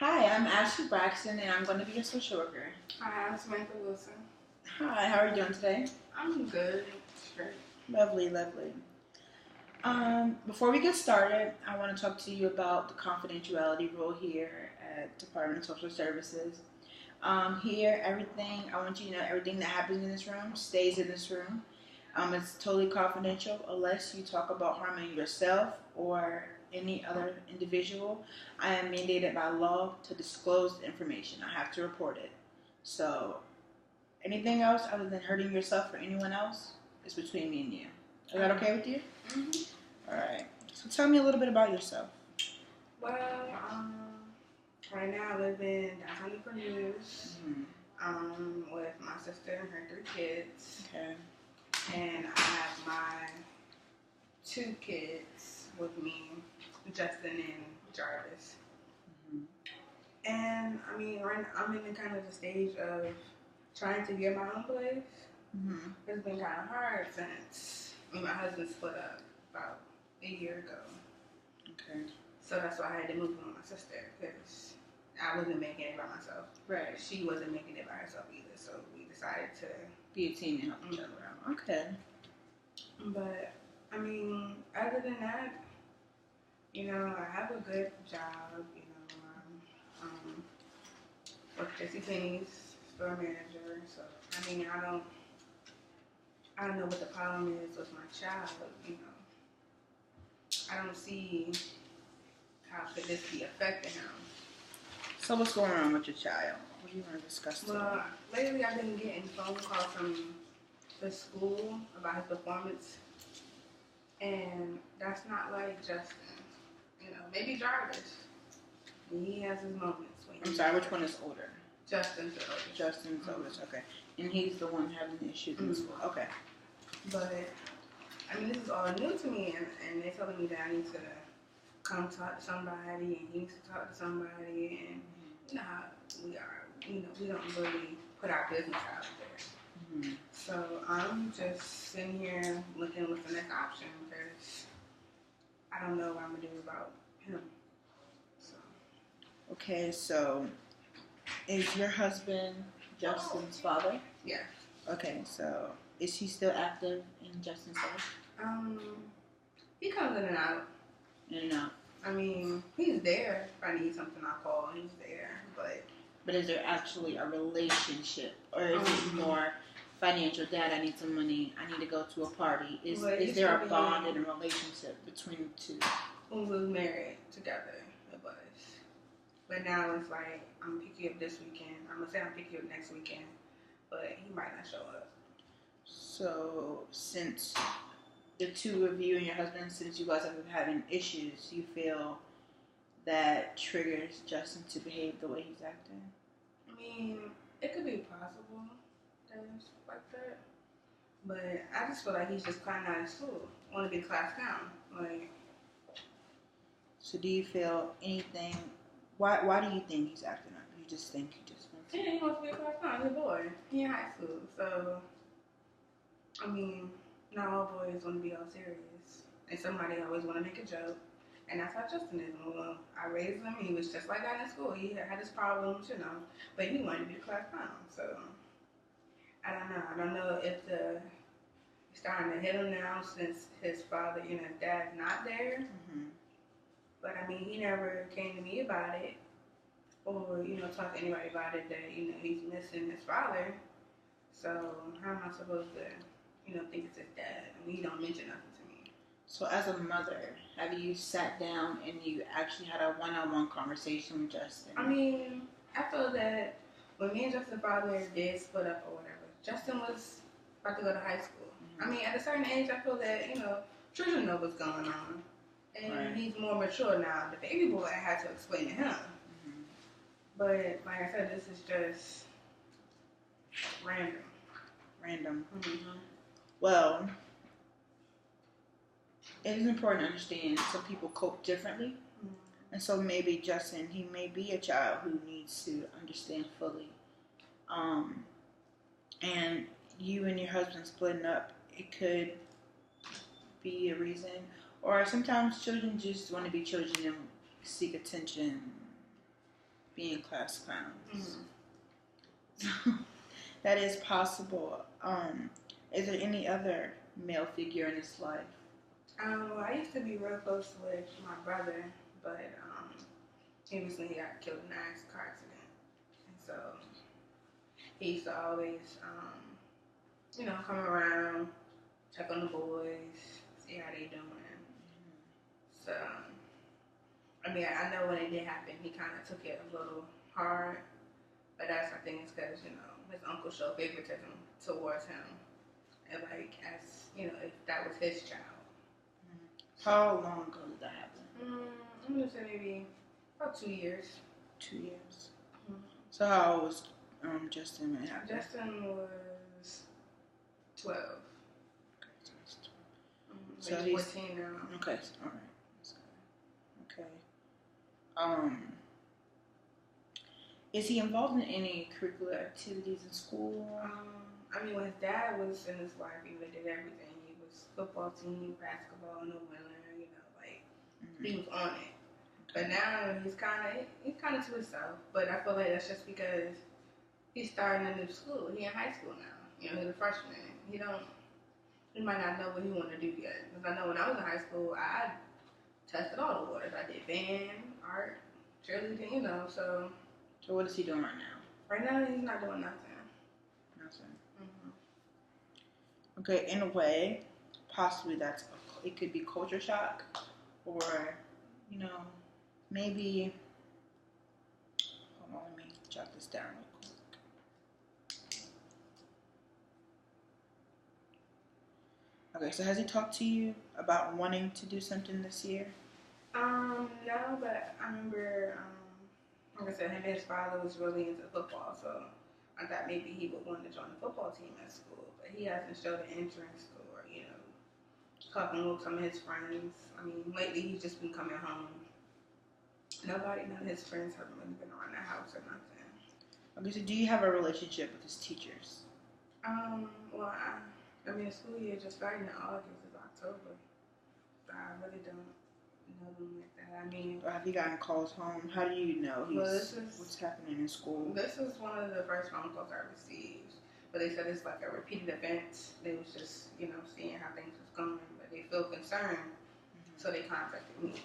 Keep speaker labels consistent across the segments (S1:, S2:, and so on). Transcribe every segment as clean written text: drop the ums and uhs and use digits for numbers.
S1: Hi, I'm Ashley Braxton, and I'm going to be your social worker.
S2: Hi, I'm Samantha Wilson.
S1: Hi, how are you doing today?
S2: I'm good. Straight.
S1: Lovely, lovely. Before we get started, I want to talk to you about the confidentiality rule here at Department of Social Services. Here, I want you to know everything that happens in this room stays in this room. It's totally confidential unless you talk about harming yourself or any other individual. I am mandated by law to disclose the information. I have to report it. So, anything else other than hurting yourself or anyone else is between me and you. Is that okay with you?
S2: Mm-hmm.
S1: All right. So, tell me a little bit about yourself.
S2: Well, right now I live in downtown Newport News with my sister and her 3 kids.
S1: Okay.
S2: And I have my 2 kids with me, Justin and Jarvis. And I mean, right now I'm in the kind of the stage of trying to get my own place. It's been kind of hard since my husband split up about a year ago.
S1: Okay.
S2: So that's why I had to move in with my sister, because I wasn't making it by myself.
S1: Right.
S2: She wasn't making it by herself either. So we decided to
S1: be a team and help each other out. Okay.
S2: But I mean, other than that, I have a good job. Work JCPenney's store manager. So I mean, I don't know what the problem is with my child. I don't see how could this be affecting him.
S1: So what's going on with your child? What do you want to discuss today?
S2: Well, lately I've been getting phone calls from the school about his performance, and that's not like Justin. Maybe Jarvis. He has his moments.
S1: I'm sorry, which one is older?
S2: Justin's the oldest.
S1: Justin's oldest, okay. And he's the one having the issues in school. Okay.
S2: But, I mean, this is all new to me, and they're telling me that I need to come talk to somebody, and he needs to talk to somebody, and you know how we are. We don't really put our business out there. So I'm just sitting here looking what's the next option, because I don't know what I'm going to do about him.
S1: Okay, so is your husband Justin's father?
S2: Yeah.
S1: Okay, so is he still active in Justin's life?
S2: He comes in and out.
S1: In and out.
S2: I mean, he's there. If I need something, I call. He's there,
S1: But is there actually a relationship, or is it more financial? Dad, I need some money. I need to go to a party. Is there a bond in a relationship between the two?
S2: When we were married together, it was. But now it's like, I'm gonna pick you up this weekend. I'm gonna say I'm pick you up next weekend, but he might not show up.
S1: So since the two of you and your husband, since you guys have been having issues, you feel that triggers Justin to behave the way he's acting?
S2: I mean, it could be possible that it's like that, but I just feel like he's just climbing out of school, want to be class clown.
S1: So do you feel anything? Why do you think he's acting up? You just think he just wants?
S2: Yeah, he wants to be a class clown. He's a boy. He's in high school, so I mean, not all boys want to be all serious, and somebody always want to make a joke. And that's how Justin is. Well, I raised him. He was just like that in school. He had his problems, but he wanted to be the class clown. So, I don't know. I don't know if it's starting to hit him now since his father, his dad's not there. But, I mean, he never came to me about it or, talked to anybody about it that, he's missing his father. So, how am I supposed to, think it's his dad? I mean, he don't mention nothing.
S1: So as a mother, have you sat down and you actually had a one-on-one conversation with Justin?
S2: I mean, I feel that when me and Justin's father did split up or whatever, Justin was about to go to high school. I mean, at a certain age, I feel that, children know what's going on. And he's more mature now. The baby boy, I had to explain to him. But, like I said, this is just random.
S1: Well, it is important to understand some people cope differently. And so maybe Justin, he may be a child who needs to understand fully. And you and your husband splitting up, it could be a reason. Or sometimes children just want to be children and seek attention being class clowns.
S2: Mm-hmm.
S1: That is possible. Is there any other male figure in his life?
S2: Well, I used to be real close with my brother, but he recently got killed in a car accident, and so he used to always, come around, check on the boys, see how they doing. So, I mean, I know when it did happen, he kind of took it a little hard, but I think it's because his uncle showed favoritism towards him, and like as if that was his child.
S1: How long ago did that happen?
S2: I'm gonna say maybe about 2 years.
S1: 2 years.
S2: Mm-hmm.
S1: So how old was Justin when it happened?
S2: Justin was 12.
S1: Okay, so he's 12.
S2: So he's 14 now.
S1: Okay, all right. Okay. Is he involved in any curricular activities in school?
S2: I mean, when his dad was in his life, he did everything. He was football team, basketball, no winner. He was on it. But now he's kind of to himself. But I feel like that's just because he's starting a new school. He in high school now. He's a freshman. He might not know what he want to do yet. Because I know when I was in high school, I tested all the waters. I did band, art, cheerleading, So
S1: what is he doing right now?
S2: Right now, he's not doing nothing.
S1: Nothing. Mm-hmm. Okay, in a way, possibly it could be culture shock, or maybe. Hold on, let me jot this down real quick. Okay, so has he talked to you about wanting to do something this year?
S2: No, but I remember, like I said, him and his father was really into football, so I thought maybe he would want to join the football team at school, but he hasn't showed an interest or, talking with some of his friends. I mean, lately he's just been coming home. None of his friends have really been around the house or nothing.
S1: Okay, so do you have a relationship with his teachers?
S2: Well, I mean, the school year just started in August. It's October. So I really don't know them like that. I mean,
S1: or have you gotten calls home? How do you know what's happening in school?
S2: This is one of the first phone calls I received. But they said it's like a repeated event. They was just, seeing how things was going. But they feel concerned, so they contacted me.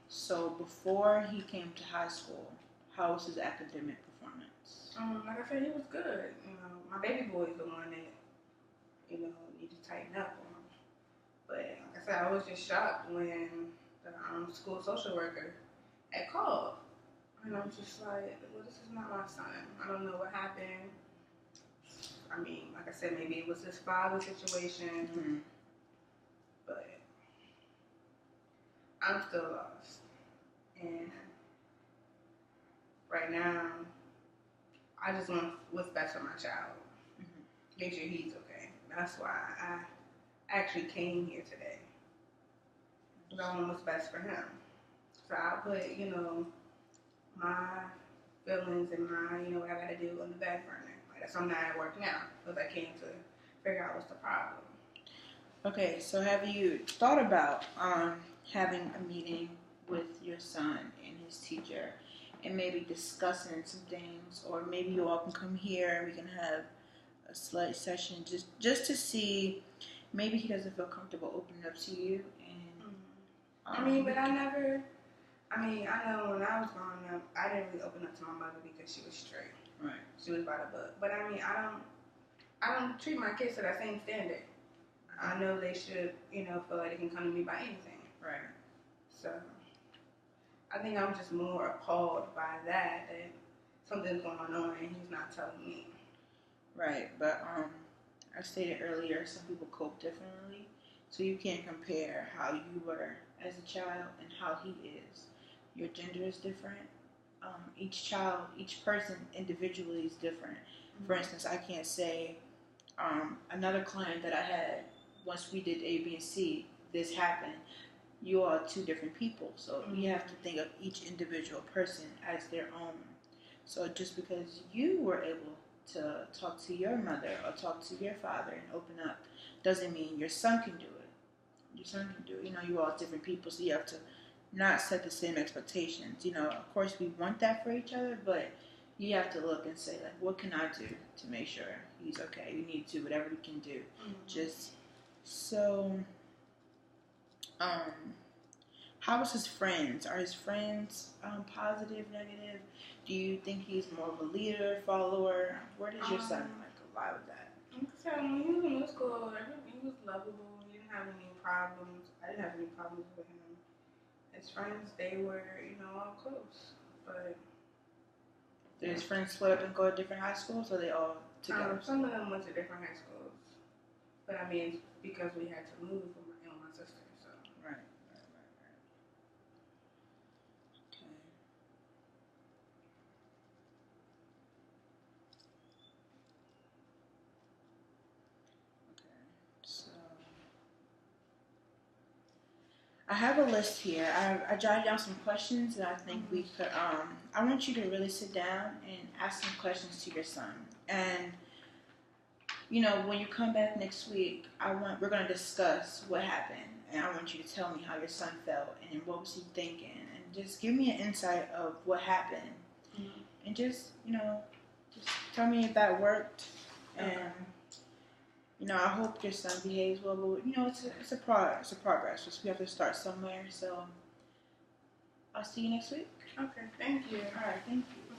S1: So before he came to high school, how was his academic performance?
S2: Like I said, he was good. My baby boy is the one that, need to tighten up on. But like I said, I was just shocked when the school social worker had called. And I'm just like, well, this is not my son. I don't know what happened. I mean, like I said, maybe it was his father situation. Mm-hmm. But I'm still lost. And right now, I just want what's best for my child. Mm-hmm. Make sure he's okay. That's why I actually came here today. Because I want what's best for him. So I put, my feelings and my, what I got to do on the back burner. Like, that's something at work now. Because I came to figure out what's the problem.
S1: Okay, so have you thought about having a meeting with your son and his teacher and maybe discussing some things, or maybe you all can come here and we can have a slight session just to see, maybe he doesn't feel comfortable opening up to you. And
S2: but I know when I was growing up, I didn't really open up to my mother because she was strict.
S1: Right.
S2: She was by the book. But I don't treat my kids to that same standard. I know they should, feel like they can come to me by anything.
S1: Right.
S2: So I think I'm just more appalled by that something's going on and he's not telling me.
S1: Right, but I stated earlier, some people cope differently, so you can't compare how you were as a child and how he is. Your gender is different. Each person individually is different. Mm-hmm. For instance, I can't say another client that I had, once we did A, B, and C, this happened. You are two different people, so you have to think of each individual person as their own. So just because you were able to talk to your mother or talk to your father and open up doesn't mean your son can do it. Your son can do it. You're all different people, so you have to not set the same expectations. You know, of course, we want that for each other, but you have to look and say, like, what can I do to make sure he's okay? We need to do whatever we can do. Just so, how is his friends? Are his friends positive, negative? Do you think he's more of a leader, follower? Where does your son lie with that?
S2: So when he was in middle school, he was lovable. He didn't have any problems. I didn't have any problems with him. His friends, they were, all close. But
S1: did his friends split up and go to different high schools, or they all together?
S2: Some of them went to different high schools. But I mean, it's because we had to move with my sister. So
S1: right. I have a list here. I jotted down some questions that I think we could. I want you to really sit down and ask some questions to your son. And when you come back next week, we're going to discuss what happened, and I want you to tell me how your son felt and what was he thinking, and just give me an insight of what happened, and just tell me if that worked. And I hope your son behaves well, but it's a progress. Just we have to start somewhere. So I'll see you next week.
S2: Okay, thank you.
S1: All right, thank you.